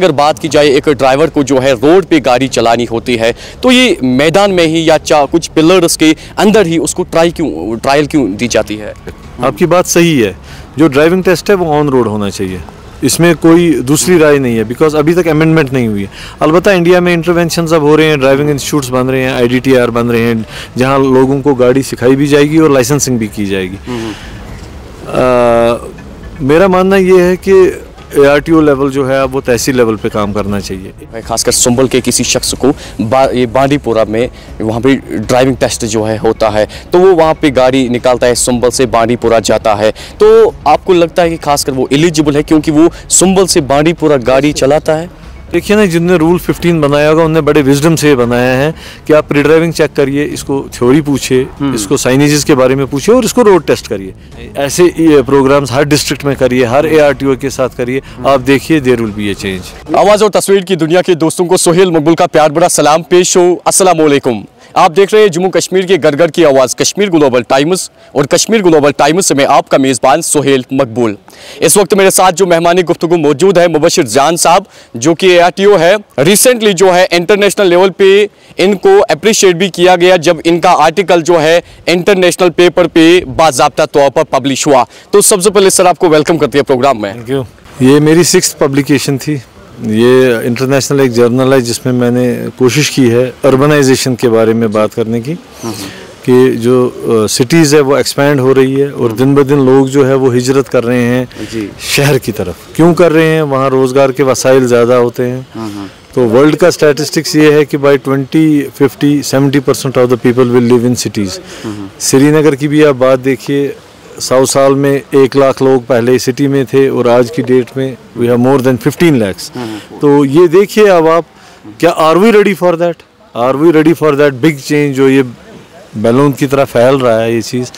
अगर बात की जाए एक ड्राइवर को जो है रोड पे गाड़ी चलानी होती है तो ये मैदान में ही या कुछ पिलर्स के अंदर ही उसको ट्रायल क्यों दी जाती है? आपकी बात सही है, जो ड्राइविंग टेस्ट है वो ऑन रोड होना चाहिए, इसमें कोई दूसरी राय नहीं है, बिकॉज अभी तक अमेंडमेंट नहीं हुई है। अलबत्ता इंडिया में इंटरवेंशन अब हो रहे हैं, ड्राइविंग इंस्टीट्यूट्स बन रहे हैं, IDTR बन रहे हैं, जहां लोगों को गाड़ी सिखाई भी जाएगी और लाइसेंसिंग भी की जाएगी। मेरा मानना ये है कि ARTO लेवल जो है वो तहसील लेवल पे काम करना चाहिए। खासकर संबल के किसी शख्स को ये बांडीपुरा में वहाँ पे ड्राइविंग टेस्ट जो है होता है तो वो वहाँ पे गाड़ी निकालता है, संबल से बांडीपुरा जाता है, तो आपको लगता है कि खासकर वो एलिजिबल है क्योंकि वो संबल से बांडीपुरा गाड़ी चलाता है? देखिए ना, जिनने रूल 15 बनाया होगा उनने बड़े विजडम से बनाया है कि आप प्री ड्राइविंग चेक करिए, इसको थ्योरी पूछिए, इसको साइनेजेस के बारे में पूछिए और इसको रोड टेस्ट करिए। ऐसे प्रोग्राम्स हर डिस्ट्रिक्ट में करिए, हर ARTO के साथ करिए, आप देखिए there will be a change. आवाज़ और तस्वीर की दुनिया के दोस्तों को सोहेल मकबूल का प्यार भरा सलाम पेश हो। अस्सलाम वालेकुम। आप देख रहे हैं जम्मू कश्मीर के घर घर की आवाज़ कश्मीर ग्लोबल टाइम्स और कश्मीर ग्लोबल टाइम्स से मैं आपका मेज़बान सोहेल मकबूल। इस वक्त मेरे साथ जो मेहमानी गुफ्तगू मौजूद है मुबशिर जान साहब, जो कि ARTO है। रिसेंटली जो है इंटरनेशनल लेवल पे इनको अप्रिशिएट भी किया गया जब इनका आर्टिकल जो है इंटरनेशनल पेपर पे बाज़ाब्ता तौर पर पब्लिश हुआ। तो सबसे पहले सर आपको वेलकम करते हैं प्रोग्राम में। Thank you. ये मेरी 6th पब्लिकेशन थी। ये इंटरनेशनल एक जर्नल है जिसमें मैंने कोशिश की है अर्बनाइजेशन के बारे में बात करने की, कि जो सिटीज़ है वो एक्सपैंड हो रही है और दिन ब दिन लोग जो है वो हिजरत कर रहे हैं शहर की तरफ। क्यों कर रहे हैं? वहाँ रोज़गार के वसाइल ज़्यादा होते हैं। तो वर्ल्ड का स्टैटिस्टिक्स ये है कि by 2050 70% of the people will live in cities. Srinagar की भी आप बात देखिए, 100 साल में 1 लाख लोग पहले सिटी में थे और आज की डेट में we have more than 15 lakhs। तो ये देखिए अब आप, क्या are we ready for that? Are we ready for that big change जो ये बैलून की तरह फैल रहा है? ये चीज़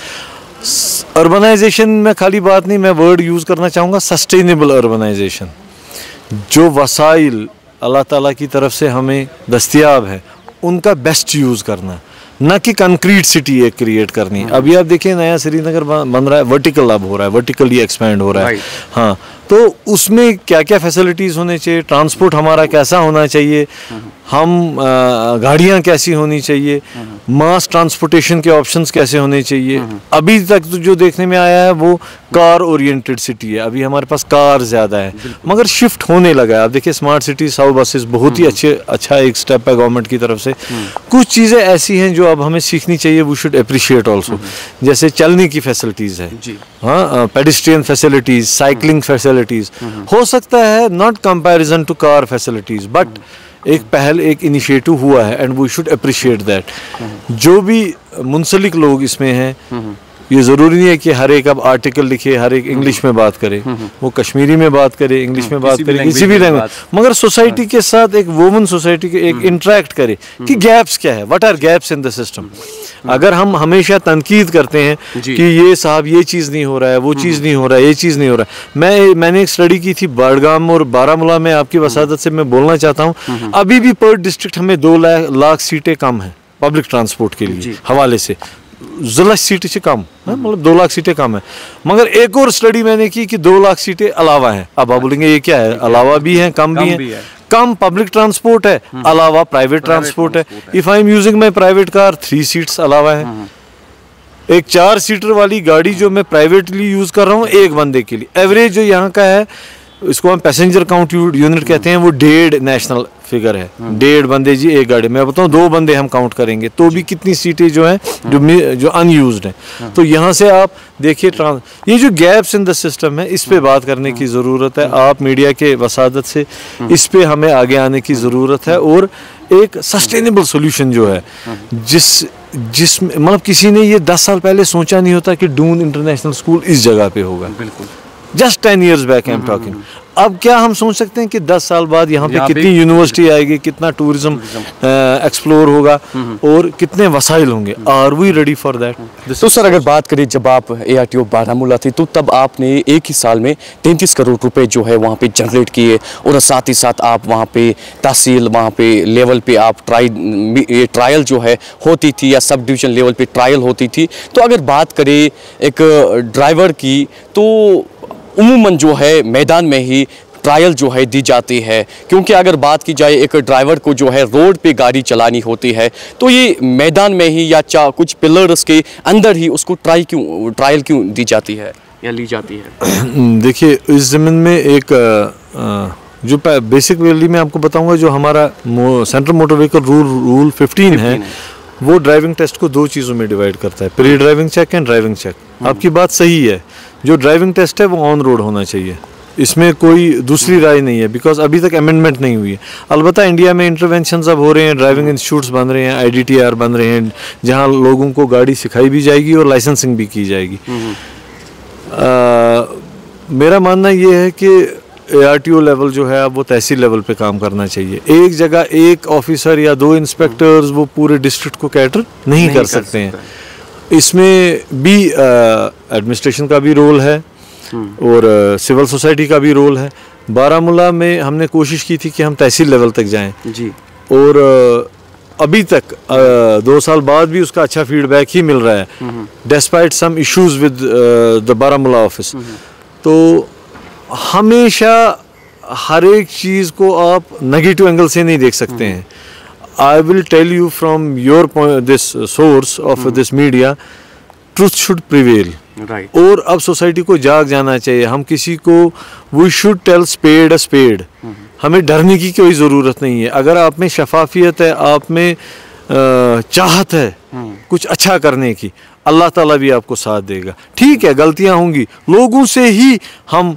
अर्बनाइजेशन में खाली बात नहीं, मैं वर्ड यूज़ करना चाहूँगा सस्टेनेबल अर्बनाइजेशन। जो वसाइल अल्लाह ताला की तरफ से हमें दस्तयाब है उनका बेस्ट यूज़ करना, ना कि कंक्रीट सिटी एक क्रिएट करनी। अभी आप देखिए नया श्रीनगर बन रहा है, वर्टिकल अब हो रहा है, वर्टिकली एक्सपैंड हो रहा है। हाँ, तो उसमें क्या क्या फैसिलिटीज़ होने चाहिए, ट्रांसपोर्ट हमारा कैसा होना चाहिए, हम गाड़ियाँ कैसी होनी चाहिए, मास ट्रांसपोर्टेशन के ऑप्शंस कैसे होने चाहिए। अभी तक तो जो देखने में आया है वो कार ओरिएंटेड सिटी है, अभी हमारे पास कार ज़्यादा है, मगर शिफ्ट होने लगा है। आप देखिए स्मार्ट सिटी 100 बसेस बहुत ही अच्छा एक स्टेप है गवर्नमेंट की तरफ से। कुछ चीज़ें ऐसी हैं जो अब हमें सीखनी चाहिए, वी शुड अप्रिशिएट ऑल्सो। जैसे चलने की फैसिलिटीज़ है, हाँ, पेडिस्ट्रियन फैसिलिटीज़, साइकिलिंग फैसिलिटीज़, हो सकता है not comparison to car facilities, but एक पहल, एक इनिशिएटिव हुआ है and we should appreciate that. जो भी मुंसलिक लोग इसमें हैं, ये ज़रूरी नहीं है कि हर एक अब आर्टिकल लिखे, हर एक इंग्लिश में बात करे, वो कश्मीरी में बात करे, इंग्लिश में बात करे, किसी भी लैंग्वेज, मगर सोसाइटी के साथ एक वोमन सोसाइटी के एक इंटरेक्ट करे कि गैप्स क्या है, what are gaps in the system. अगर हम हमेशा तनकीद करते हैं कि ये साहब ये चीज़ नहीं हो रहा है, वो चीज़ नहीं हो रहा है, ये चीज़ नहीं हो रहा है। मैंने एक स्टडी की थी बड़गाम और बारामूला में, आपकी वसादत से मैं बोलना चाहता हूँ, अभी भी पर डिस्ट्रिक्ट हमें 2 लाख सीटें कम हैं पब्लिक ट्रांसपोर्ट के लिए हवाले से, ज़िला सीटें से कम है, मतलब 2 लाख सीटें कम है। मगर एक और स्टडी मैंने की कि 2 लाख सीटें अलावा हैं। अब आप बोलेंगे ये क्या है, अलावा भी हैं, कम भी हैं। कम पब्लिक ट्रांसपोर्ट है, अलावा प्राइवेट ट्रांसपोर्ट है। If I am using my private car, 3 seats अलावा है। एक 4 सीटर वाली गाड़ी जो मैं प्राइवेटली यूज कर रहा हूँ एक बंदे के लिए, एवरेज जो यहाँ का है, इसको हम पैसेंजर काउंट यूनिट कहते हैं, वो 1.5 नेशनल फिगर है। 1.5 बंदे जी एक गाड़ी, मैं बताऊँ 2 बंदे हम काउंट करेंगे तो भी कितनी सीटें जो हैं जो अनयूज्ड हैं। तो यहाँ से आप देखिए ये जो गैप्स इन द सिस्टम है, इस पे बात करने की ज़रूरत है। आप मीडिया के वसादत से इस पे हमें आगे आने की ज़रूरत है और एक सस्टेनेबल सोल्यूशन जो है, जिसमें मतलब किसी ने ये 10 साल पहले सोचा नहीं होता कि डून इंटरनेशनल स्कूल इस जगह पे होगा। बिल्कुल, just 10 years back I am talking. अब क्या हम सोच सकते हैं कि 10 साल बाद यहाँ पे कितनी यूनिवर्सिटी आएगी, कितना टूरिज्म एक्सप्लोर होगा और कितने वसाइल होंगे। Are we ready for that? तो सर अगर बात करें, जब आप ARTO बारामूला थे तो तब आपने एक ही साल में 33 करोड़ रुपए जो है वहाँ पे जनरेट किए और साथ ही साथ आप वहाँ पे तहसील वहाँ पे लेवल पे आप ट्रायल जो है होती थी या सब डिवीज़न लेवल पे ट्रायल होती थी। तो अगर बात करें एक ड्राइवर की, तो उमूमन जो है मैदान में ही ट्रायल जो है दी जाती है, क्योंकि अगर बात की जाए एक ड्राइवर को जो है रोड पे गाड़ी चलानी होती है तो ये मैदान में ही या कुछ पिलर्स के अंदर ही उसको ट्रायल क्यों दी जाती है या ली जाती है? देखिए, इस ज़मीन में एक जो बेसिक वैली में आपको बताऊंगा, जो हमारा सेंट्रल मोटर व्हीकल रूल 15 है, वो ड्राइविंग टेस्ट को दो चीज़ों में डिवाइड करता है, pre driving check and driving check. आपकी बात सही है, जो ड्राइविंग टेस्ट है वो ऑन रोड होना चाहिए, इसमें कोई दूसरी राय नहीं है, बिकॉज अभी तक अमेंडमेंट नहीं हुई है। अलबत्ता इंडिया में इंटरवेंशंस अब हो रहे हैं, ड्राइविंग इंस्टीट्यूट्स बन रहे हैं, IDTR बन रहे हैं, जहां लोगों को गाड़ी सिखाई भी जाएगी और लाइसेंसिंग भी की जाएगी। मेरा मानना ये है कि ARTO लेवल जो है अब वो तहसील लेवल पे काम करना चाहिए। एक जगह एक ऑफिसर या दो इंस्पेक्टर्स वो पूरे डिस्ट्रिक्ट को कैटर नहीं कर सकते हैं। इसमें भी एडमिनिस्ट्रेशन का भी रोल है और सिविल सोसाइटी का भी रोल है। बारामूला में हमने कोशिश की थी कि हम तहसील लेवल तक जाएं जी, और अभी तक 2 साल बाद भी उसका अच्छा फीडबैक ही मिल रहा है, despite some issues with the Baramulla office. तो हमेशा हर एक चीज़ को आप नेगेटिव एंगल से नहीं देख सकते हैं। I will tell you from your this source of this media, truth should prevail. और अब सोसाइटी को जाग जाना चाहिए। हम किसी को we should tell spade a spade. हमें डरने की कोई ज़रूरत नहीं है। अगर आप में शफाफियत है, आप में चाहत है कुछ अच्छा करने की, अल्लाह ताला भी आपको साथ देगा। ठीक है, गलतियां होंगी, लोगों से ही हम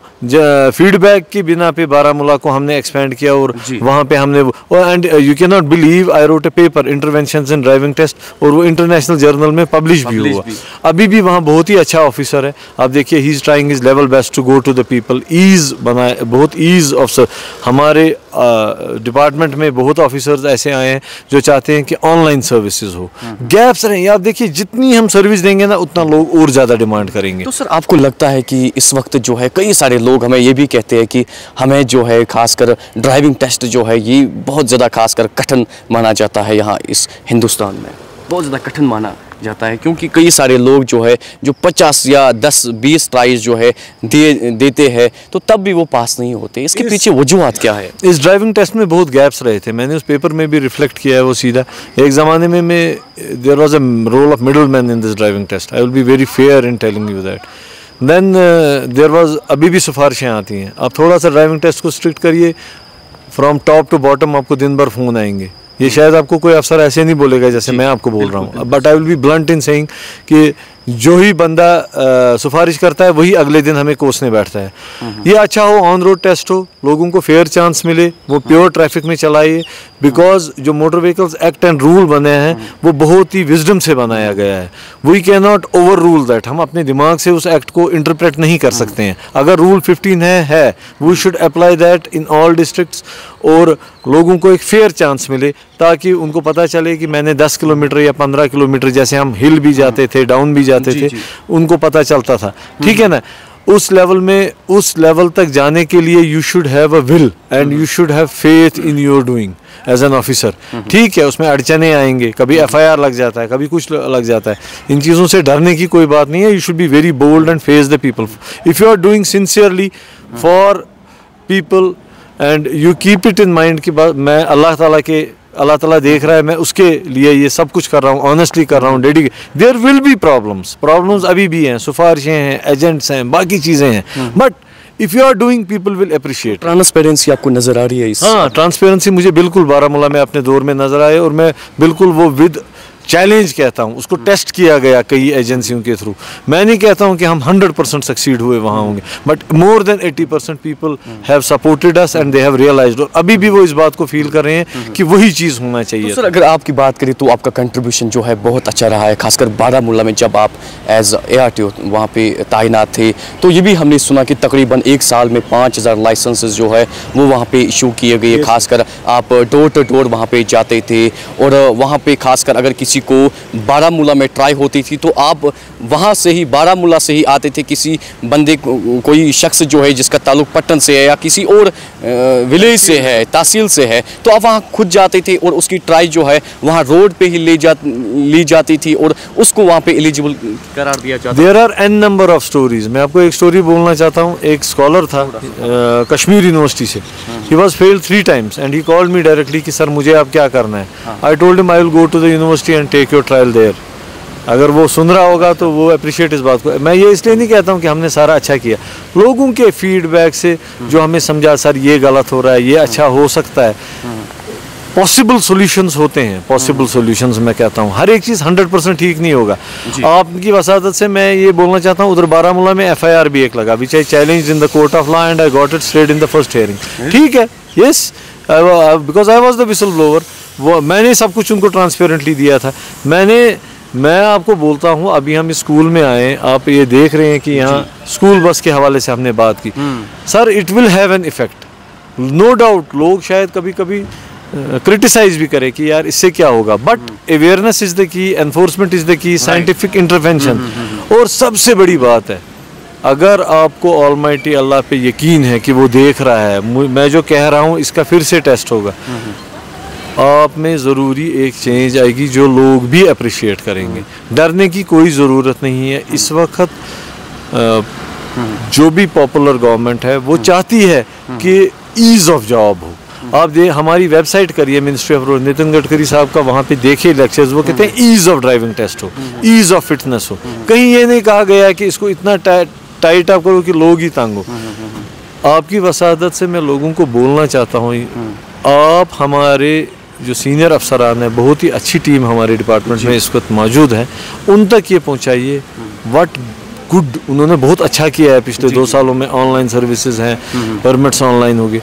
फीडबैक की बिना पे बारामूला को हमने एक्सपेंड किया और वहाँ पे हमने and you can not believe, I wrote a paper interventions in driving test, और वो इंटरनेशनल जर्नल में पब्लिश भी हुआ। अभी भी वहाँ बहुत ही अच्छा ऑफिसर है। आप देखिए, he is trying his level best to go to the people. Ease बनाए, बहुत ईज़ ऑफ हमारे डिपार्टमेंट में बहुत ऑफिसर्स ऐसे आए हैं जो चाहते हैं कि ऑनलाइन सर्विसेज हो। गैप्स रहे, आप देखिए जितनी हम सर्विस देंगे ना उतना लोग और ज़्यादा डिमांड करेंगे। तो सर, आपको लगता है कि इस वक्त जो है कई सारे लोग हमें ये भी कहते हैं कि हमें जो है खासकर ड्राइविंग टेस्ट जो है ये बहुत ज़्यादा खासकर कठिन माना जाता है, यहाँ इस हिंदुस्तान में बहुत ज़्यादा कठिन माना जाता है, क्योंकि कई सारे लोग जो है जो 50 या 10-20 ट्राइज जो है देते हैं तो तब भी वो पास नहीं होते। इसके पीछे वजूहत क्या है? इस ड्राइविंग टेस्ट में बहुत गैप्स रहे थे। मैंने उस पेपर में भी रिफ्लेक्ट किया है वो सीधा। एक ज़माने में there was a role of middle man in this driving test. I will be very fair in telling you that. Then there was, अभी भी सिफारिशें आती हैं, आप थोड़ा सा ड्राइविंग टेस्ट को स्ट्रिक्ट करिए, फ्रॉम टॉप टू बॉटम आपको दिन भर फ़ोन आएंगे। ये शायद आपको कोई अफसर ऐसे नहीं बोलेगा जैसे मैं आपको बोल रहा हूँ, but I will B blunt in saying कि जो ही बंदा सिफारिश करता है वही अगले दिन हमें कोसने बैठता है। ये अच्छा हो, ऑन रोड टेस्ट हो, लोगों को फेयर चांस मिले, वो प्योर ट्रैफिक में चलाइए, बिकॉज जो motor vehicles act and rule बने हैं वो बहुत ही विजडम से बनाया गया है। We can not overrule that. हम अपने दिमाग से उस एक्ट को इंटरप्रेट नहीं कर सकते हैं। अगर रूल 15 है we should apply that in all districts, और लोगों को एक फेयर चांस मिले ताकि उनको पता चले कि मैंने 10 किलोमीटर या 15 किलोमीटर, जैसे हम हिल भी जाते थे, डाउन भी जाते थे, उनको पता चलता था। ठीक है ना? उस लेवल में, उस लेवल तक जाने के लिए you should have a will and you should have faith in your doing as an officer. ठीक है, उसमें अड़चने आएंगे, कभी FIR लग जाता है, कभी कुछ लग जाता है। इन चीज़ों से डरने की कोई बात नहीं है। You should be very bold and face the people. If you are doing sincerely for people and you keep it in mind कि मैं अल्लाह ताला देख रहा है, मैं उसके लिए ये सब कुछ कर रहा हूँ, ऑनेस्टली कर रहा हूँ, dedicate. There will be problems अभी भी हैं, सिफारिशें हैं, एजेंट्स हैं, बाकी चीज़ें हैं, but if you are doing people will appreciate. Transparency आपको नज़र आ रही है? हाँ, ट्रांसपेरेंसी मुझे बिल्कुल बारामूला में अपने दौर में नज़र आए, और मैं बिल्कुल वो विद चैलेंज कहता हूँ उसको। टेस्ट किया गया कई एजेंसियों के थ्रू। मैं नहीं कहता हूँ कि हम 100% सक्सीड हुए वहाँ होंगे, but more than 80% people have supported us and they have realised. और अभी भी वो इस बात को फील कर रहे हैं कि वही चीज़ होना चाहिए। तो सर, अगर आपकी बात करें तो आपका कंट्रीब्यूशन जो है बहुत अच्छा रहा है, खासकर बारामूला में जब आप एज ARTO वहाँ पे तैनात थे, तो ये भी हमने सुना कि तकरीबन 1 साल में 5000 लाइसेंसेस जो है वो वहाँ पे इशू किए गए। खासकर आप डोर टू डोर वहाँ पे जाते थे, और वहाँ पे खासकर अगर किसी किसी को बारामूला में ट्राई होती थी तो आप वहाँ से ही बारामूला से ही आते थे, किसी बंदे कोई शख्स जो है जिसका ताल्लुक पट्टन से है या किसी और विलेज से है, तहसील से है, तो आप वहाँ खुद जाते थे और उसकी ट्राई जो है वहाँ रोड पे ही ली जाती थी और उसको वहाँ पे एलिजिबल करार दिया जाता। There are an number of stories. मैं आपको एक स्टोरी बोलना चाहता हूँ। एक स्कॉलर था कश्मीर यूनिवर्सिटी से, he was failed 3 times and he called me directly कि सर मुझे अब क्या करना है। I told him I will go to the university and take your trial there. अगर वो सुन रहा होगा तो वो अप्रिशिएट इस बात को। मैं ये इसलिए नहीं कहता हूँ कि हमने सारा अच्छा किया, लोगों के फीडबैक से जो हमें समझा सर ये गलत हो रहा है, ये अच्छा हो सकता है, पॉसिबल सॉल्यूशंस होते हैं। पॉसिबल सॉल्यूशंस मैं कहता हूँ, हर एक चीज़ 100% ठीक नहीं होगा। आपकी वसादत से मैं ये बोलना चाहता हूँ, उधर बारामूला में FIR भी एक लगा, which I challenged in the court of law and I got it straight in the first hearing. ठीक है, yes, because I was the whistle blower. वो मैंने सब कुछ उनको ट्रांसपेरेंटली दिया था। मैं आपको बोलता हूँ, अभी हम इस स्कूल में आए, आप ये देख रहे हैं कि यहाँ स्कूल बस के हवाले से हमने बात की। Sir it will have an effect, no doubt. लोग शायद कभी कभी क्रिटिसाइज भी करें कि यार इससे क्या होगा, but awareness is the key, enforcement is the key, scientific intervention. और सबसे बड़ी बात है, अगर आपको ऑलमाइटी अल्लाह पे यकीन है कि वो देख रहा है, मैं जो कह रहा हूँ इसका फिर से टेस्ट होगा, आप में ज़रूरी एक चेंज आएगी जो लोग भी अप्रिशिएट करेंगे। डरने की कोई ज़रूरत नहीं है। इस वक्त जो भी पॉपुलर गवर्नमेंट है वो चाहती है कि ईज़ ऑफ जॉब हो। आप हमारी वेबसाइट करिए ministry of road, Nitin Gadkari साहब का, वहाँ पे देखिए लेक्चर्स, वो कहते हैं ईज़ ऑफ ड्राइविंग टेस्ट हो, ईज़ ऑफ फिटनेस हो। कहीं ये नहीं कहा गया कि इसको इतना टाइट आप करो कि लोग ही तंग हो। आपकी वसादत से मैं लोगों को बोलना चाहता हूँ, आप हमारे जो सीनियर अफसरान हैं, बहुत ही अच्छी टीम हमारे डिपार्टमेंट में इस वक्त मौजूद है, उन तक ये पहुँचाइए। व्हाट गुड उन्होंने बहुत अच्छा किया है पिछले 2 सालों में। ऑनलाइन सर्विसेज हैं, परमिट्स ऑनलाइन हो गए।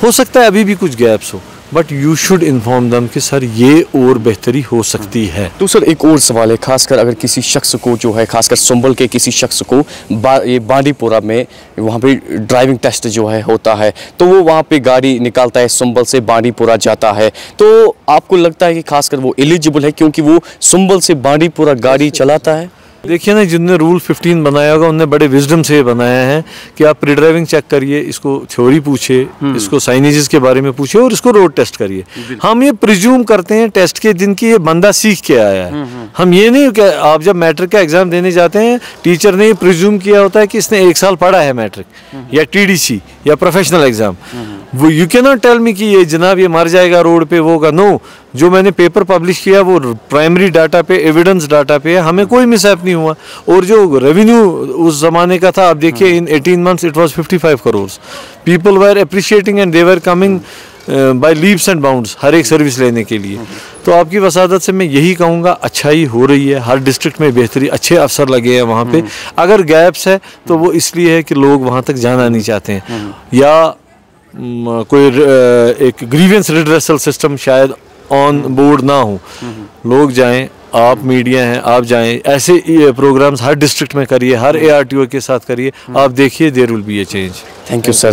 हो सकता है अभी भी कुछ गैप्स हो, बट यू शुड इन्फॉर्म दम कि सर ये और बेहतरी हो सकती है। तो सर एक और सवाल है, खासकर अगर किसी शख्स को जो है, खासकर संभल के किसी शख्स को ये बांडीपुरा में वहाँ पे ड्राइविंग टेस्ट जो है होता है, तो वो वहाँ पे गाड़ी निकालता है, संभल से बांडीपुरा जाता है, तो आपको लगता है कि खासकर वो एलिजिबल है क्योंकि वो संभल से बांडीपुरा गाड़ी चलाता है? देखिए ना, जिनने रूल 15 बनाया होगा उनने बड़े विजडम से बनाया है कि आप प्री ड्राइविंग चेक करिए, इसको थ्योरी पूछे, इसको साइनेजेस के बारे में पूछे और इसको रोड टेस्ट करिए। हम ये प्रिज्यूम करते हैं टेस्ट के दिन की ये बंदा सीख के आया है। हम ये नहीं कि आप जब मैट्रिक का एग्जाम देने जाते हैं, टीचर ने प्रिज्यूम किया होता है कि इसने 1 साल पढ़ा है मैट्रिक या TDC या प्रोफेशनल एग्जाम। वो you can not tell me कि ये जनाब ये मर जाएगा रोड पे, वो होगा। नो, जो मैंने पेपर पब्लिश किया वो प्राइमरी डाटा पे, एविडेंस डाटा पे है, हमें कोई मिसहैप नहीं हुआ। और जो रेवेन्यू उस जमाने का था, आप देखिए in 18 months it was 55 crore. People were appreciating and they were coming by leaps and bounds हर एक सर्विस लेने के लिए। तो आपकी वसादत से मैं यही कहूँगा, अच्छाई हो रही है, हर डिस्ट्रिक्ट में बेहतरी, अच्छे अफसर लगे हैं वहाँ पे। अगर गैप्स है तो वो इसलिए है कि लोग वहाँ तक जाना नहीं चाहते हैं, या कोई एक ग्रीवेंस रिड्रेसल सिस्टम शायद ऑन बोर्ड ना हो। लोग जाएं, आप मीडिया हैं, आप जाएं, ऐसे प्रोग्राम्स हर डिस्ट्रिक्ट में करिए, हर ARTO के साथ करिए, आप देखिए there will be a change. Thank you sir.